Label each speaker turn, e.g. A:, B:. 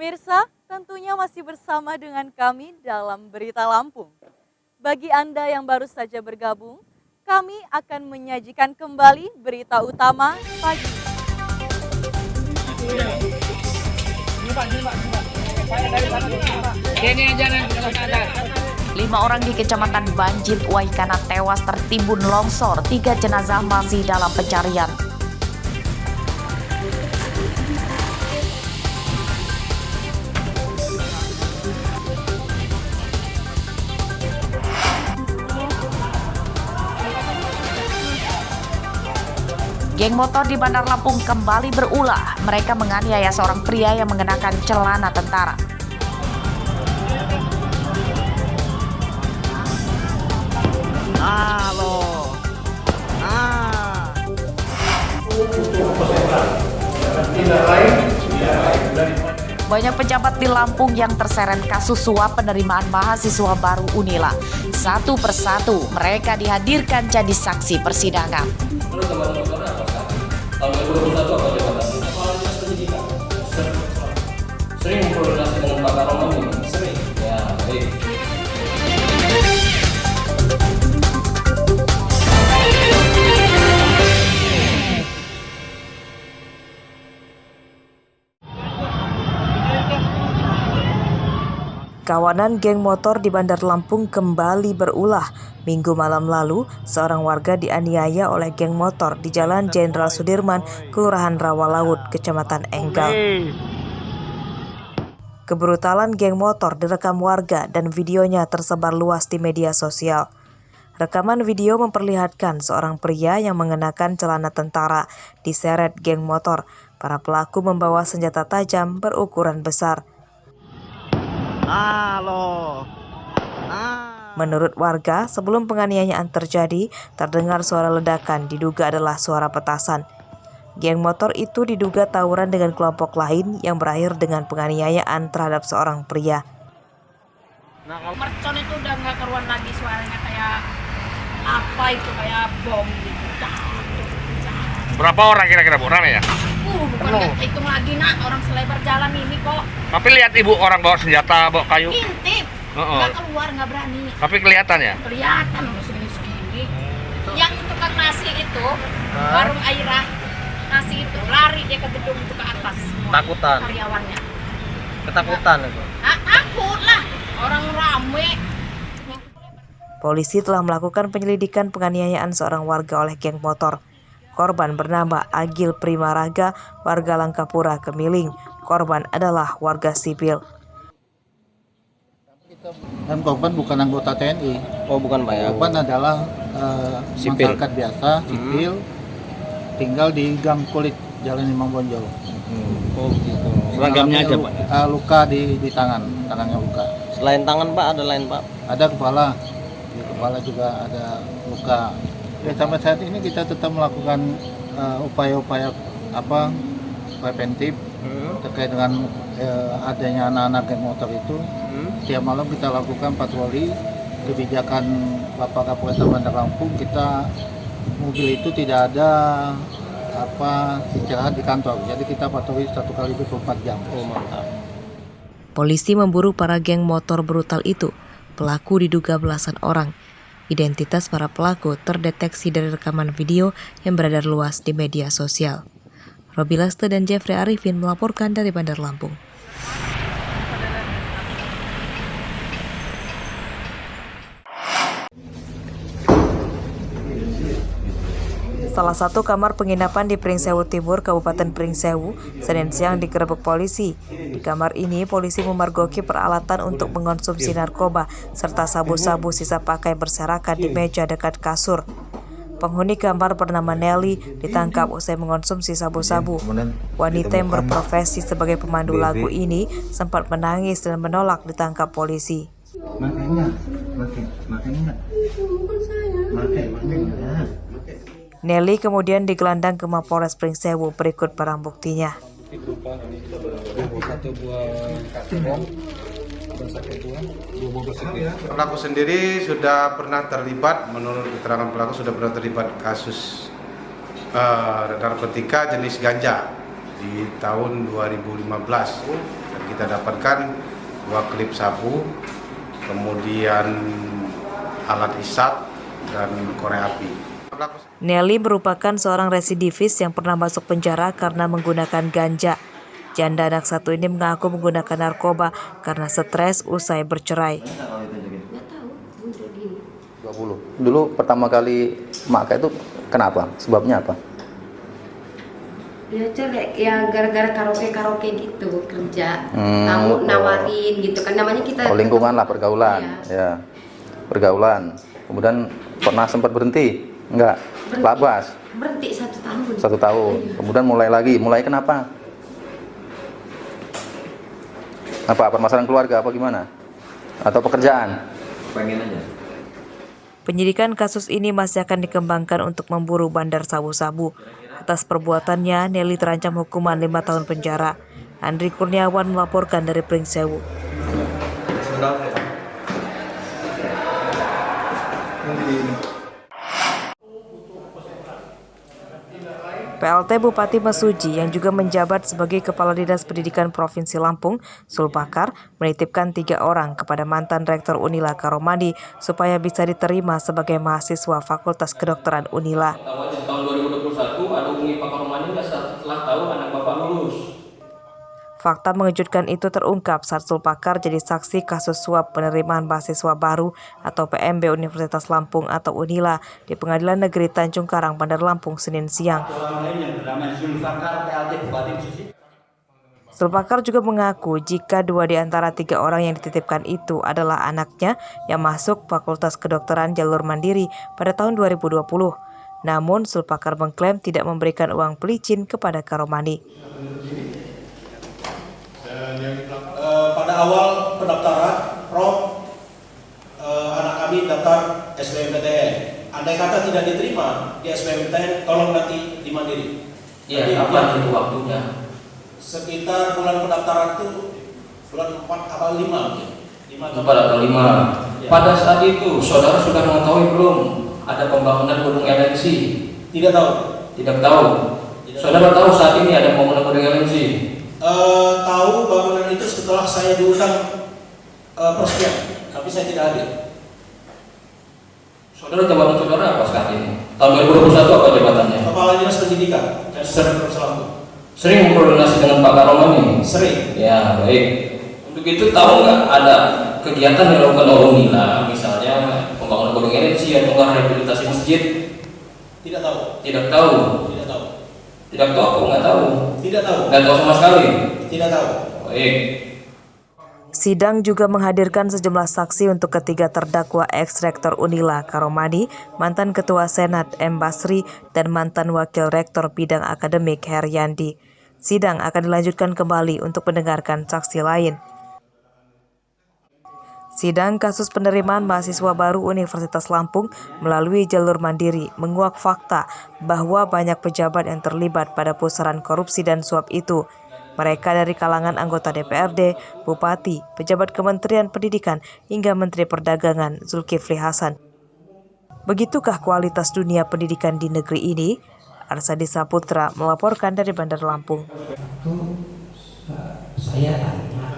A: Pemirsa, tentunya masih bersama dengan kami dalam Berita Lampung. Bagi Anda yang baru saja bergabung, kami akan menyajikan kembali berita utama pagi.
B: Lima orang di Kecamatan Banjit Waikana tewas tertimbun longsor, 3 jenazah masih dalam pencarian. Geng motor di Bandar Lampung kembali berulah. Mereka menganiaya seorang pria yang mengenakan celana tentara. Banyak pejabat di Lampung yang terseret kasus suap penerimaan mahasiswa baru Unila. Satu persatu mereka dihadirkan jadi saksi persidangan.
C: Tahun 2021 apa jabatan? Kepala Dinas Pendidikan. Sering berkoordinasi dengan Pak Karoman ini? Sering. Ya, baik.
D: Kawanan geng motor di Bandar Lampung kembali berulah. Minggu malam lalu, seorang warga dianiaya oleh geng motor di Jalan Jenderal Sudirman, Kelurahan Rawalaut, Kecamatan Enggal. Kebrutalan geng motor direkam warga dan videonya tersebar luas di media sosial. Rekaman video memperlihatkan seorang pria yang mengenakan celana tentara diseret geng motor. Para pelaku membawa senjata tajam berukuran besar. Menurut warga, sebelum penganiayaan terjadi, terdengar suara ledakan diduga adalah suara petasan. Geng motor itu diduga tawuran dengan kelompok lain yang berakhir dengan penganiayaan terhadap seorang pria.
E: Nah, kalau mercon itu udah nggak keruan lagi suaranya kayak apa itu, kayak bom gitu.
F: Berapa orang kira-kira Bu? Rame ya?
E: Bukan nggak hitung lagi nak, orang selebar jalan ini kok.
F: Tapi lihat Ibu orang bawa senjata, bawa kayu.
E: Intip, nggak keluar, nggak berani.
F: Tapi kelihatan ya?
E: Kelihatan segini-segini. Yang tukang nasi itu, warung Airah, nasi itu lari dia ke gedung itu ke atas.
G: Takutan.
E: Karyawannya.
G: Ketakutan itu.
E: Takut lah, orang rame.
D: Polisi telah melakukan penyelidikan penganiayaan seorang warga oleh geng motor. Korban bernama Agil Primaraga, warga Langkapura, Kemiling. Korban adalah warga sipil.
H: Dan korban bukan anggota TNI.
G: Oh, bukan Pak ya?
H: Korban adalah
G: Sipil.
H: masyarakat biasa, sipil, tinggal di Gang Kulit, Jalan Imam Bonjol.
G: Oh gitu. Seragamnya aja Pak?
H: Luka di tangannya luka.
G: Selain tangan Pak, ada lain Pak?
H: Ada kepala, di kepala juga ada luka. Ya, sampai saat ini kita tetap melakukan upaya-upaya preventif terkait dengan adanya anak-anak geng motor itu. Setiap malam kita lakukan patroli. Kebijakan Bapak Kapolres Bandar Lampung, kita mobil itu tidak ada istirahat di kantor. Jadi kita patroli 1 kali 24 jam.
G: Oh, mantap.
D: Polisi memburu para geng motor brutal itu. Pelaku diduga belasan orang. Identitas para pelaku terdeteksi dari rekaman video yang beredar luas di media sosial. Robi Laste dan Jeffrey Arifin melaporkan dari Bandar Lampung. Salah satu kamar penginapan di Pringsewu Timur, Kabupaten Pringsewu, Senin siang digerebek polisi. Di kamar ini, polisi memergoki peralatan untuk mengonsumsi narkoba serta sabu-sabu sisa pakai berserakan di meja dekat kasur. Penghuni kamar bernama Nelly ditangkap usai mengonsumsi sabu-sabu. Wanita yang berprofesi sebagai pemandu lagu ini sempat menangis dan menolak ditangkap polisi. Nelly kemudian digelandang ke Mapolres Pringsewu berikut barang buktinya.
I: Pelaku sendiri sudah pernah terlibat, menurut keterangan pelaku sudah pernah terlibat kasus narkotika jenis ganja di tahun 2015. kita dapatkan 2 klip sabu, kemudian alat isap dan korek api.
D: Nelly merupakan seorang residivis yang pernah masuk penjara karena menggunakan ganja. Janda anak satu ini mengaku menggunakan narkoba karena stres usai bercerai.
J: 20. Dulu pertama kali makai itu kenapa? Sebabnya apa?
K: Ya jelek, ya gara-gara karaoke gitu kerja, nawarin gitu kan, namanya kita.
J: Lingkungan lah, pergaulan, ya pergaulan. Kemudian pernah sempat berhenti? Enggak, labas.
K: Berhenti 1 tahun.
J: 1 tahun.
K: Iya.
J: Kemudian mulai lagi. Mulai kenapa? Apa permasalahan keluarga apa gimana? Atau pekerjaan?
G: Pengen aja.
D: Penyidikan kasus ini masih akan dikembangkan untuk memburu bandar sabu-sabu. Atas perbuatannya, Nelly terancam hukuman 5 tahun penjara. Andri Kurniawan melaporkan dari Pringsewu. PLT Bupati Mesuji yang juga menjabat sebagai Kepala Dinas Pendidikan Provinsi Lampung, Sulpakar, menitipkan 3 orang kepada mantan Rektor Unila Karomani supaya bisa diterima sebagai mahasiswa Fakultas Kedokteran Unila.
C: Tahun 2021 ada Umi Pak Karomani setelah tahu anak bapak lulus.
D: Fakta mengejutkan itu terungkap saat Sulpakar jadi saksi kasus suap penerimaan mahasiswa baru atau PMB Universitas Lampung atau Unila di Pengadilan Negeri Tanjung Karang, Bandar Lampung, Senin siang. Sulpakar juga mengaku jika 2 di antara 3 orang yang dititipkan itu adalah anaknya yang masuk Fakultas Kedokteran jalur mandiri pada tahun 2020. Namun Sulpakar mengklaim tidak memberikan uang pelicin kepada Karomani.
L: Pada awal pendaftaran, Prof, anak kami daftar SBMPTN. Andai kata tidak diterima di SBMPTN, tolong nanti di Mandiri.
C: Iya, kapan itu waktunya?
L: Sekitar bulan pendaftaran itu bulan 4 atau 5.
C: 4 atau 5. Pada saat itu, saudara sudah mengetahui belum ada pembangunan gedung LNC?
L: Tidak tahu.
C: Tidak tahu. Saudara tahu saat ini ada pembangunan gedung LNC?
L: Tahu bangunan itu setelah saya diundang peresmian, tapi saya tidak hadir.
C: Saudara jabatan saudara apa saat ini? Tahun 2021 apa jabatannya?
L: Kepala Dinas Pendidikan dan Provinsi Lampung.
C: Sering berkoordinasi dengan Pak Karomani?
L: Sering.
C: Ya, baik. Untuk itu tahu nggak ada kegiatan yang dilakukan oleh Unila, misalnya pembangunan gedung LNC atau rehabilitasi masjid?
L: Tidak tahu.
C: Tidak tahu.
L: Tidak tahu.
C: Tidak tahu apa nggak tahu?
L: Tidak tahu.
C: Nggak tahu sama sekali?
L: Tidak tahu.
C: Baik.
D: Sidang juga menghadirkan sejumlah saksi untuk ketiga terdakwa ex-rektor Unila Karomani, mantan Ketua Senat M. Basri, dan mantan Wakil Rektor Bidang Akademik Heryandi. Sidang akan dilanjutkan kembali untuk mendengarkan saksi lain. Sidang kasus penerimaan mahasiswa baru Universitas Lampung melalui jalur mandiri menguak fakta bahwa banyak pejabat yang terlibat pada pusaran korupsi dan suap itu. Mereka dari kalangan anggota DPRD, Bupati, pejabat Kementerian Pendidikan, hingga Menteri Perdagangan Zulkifli Hasan. Begitukah kualitas dunia pendidikan di negeri ini? Arsadi Saputra melaporkan dari Bandar Lampung.
C: Saya tanya